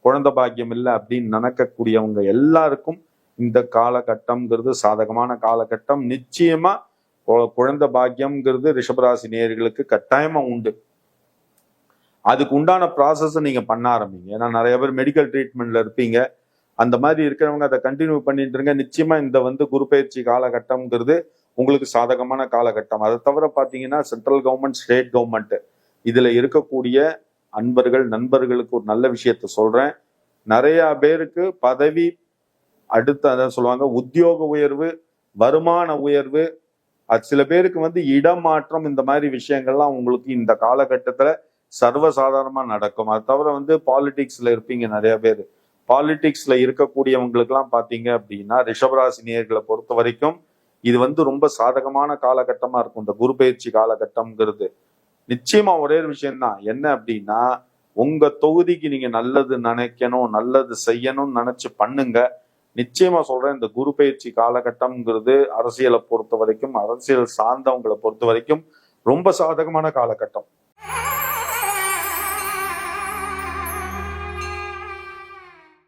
குழந்தை பாக்கியம் இல்லை அப்படின்னு நினைக்கக்கூடியவங்க எல்லாருக்கும் இந்த காலகட்டம்ங்கிறது சாதகமான காலகட்டம். நிச்சயமா குழந்தை பாக்கியம்ங்கிறது ரிஷபராசி நேயர்களுக்கு கட்டாயமா உண்டு. அதுக்கு உண்டான ப்ராசஸ் நீங்க பண்ண ஆரம்பிங்க. ஏன்னா நிறைய பேர் மெடிக்கல் ட்ரீட்மெண்ட்ல இருப்பீங்க. அந்த மாதிரி இருக்கிறவங்க அதை கண்டினியூ பண்ணிட்டு இருங்க. நிச்சயமா இந்த குரு பயிற்சி காலகட்டம்ங்கிறது உங்களுக்கு சாதகமான காலகட்டம். அதை தவிர பாத்தீங்கன்னா சென்ட்ரல் கவர்மெண்ட், ஸ்டேட் கவர்மெண்ட் இதுல இருக்கக்கூடிய அன்பர்கள் நண்பர்களுக்கு ஒரு நல்ல விஷயத்த சொல்றேன். நிறைய பேருக்கு பதவி, அடுத்து அதான் சொல்லுவாங்க உத்தியோக உயர்வு, வருமான உயர்வு, அது சில பேருக்கு இடமாற்றம், இந்த மாதிரி விஷயங்கள்லாம் உங்களுக்கு இந்த காலகட்டத்துல சர்வசாதாரணமா நடக்கும். அது தவிர பாலிடிக்ஸ்ல இருப்பீங்க. நிறைய பேர் பாலிடிக்ஸ்ல இருக்கக்கூடியவங்களுக்கு எல்லாம் பாத்தீங்க அப்படின்னா ரிஷபராசி நேயர்களை பொறுத்த வரைக்கும் இது ரொம்ப சாதகமான காலகட்டமா இருக்கும். இந்த குரு பயிற்சி காலகட்டம்ங்கிறது நிச்சயமா ஒரே ஒரு விஷயம்தான். என்ன அப்படின்னா உங்க தொகுதிக்கு நீங்க நல்லது நினைக்கணும், நல்லது செய்யணும்னு நினைச்சு பண்ணுங்க. நிச்சயமா சொல்றேன், இந்த குரு பயிற்சி காலகட்டம்ங்கிறது அரசியலை பொறுத்த வரைக்கும், அரசியல் சார்ந்தவங்களை பொறுத்த வரைக்கும் ரொம்ப சாதகமான காலகட்டம்.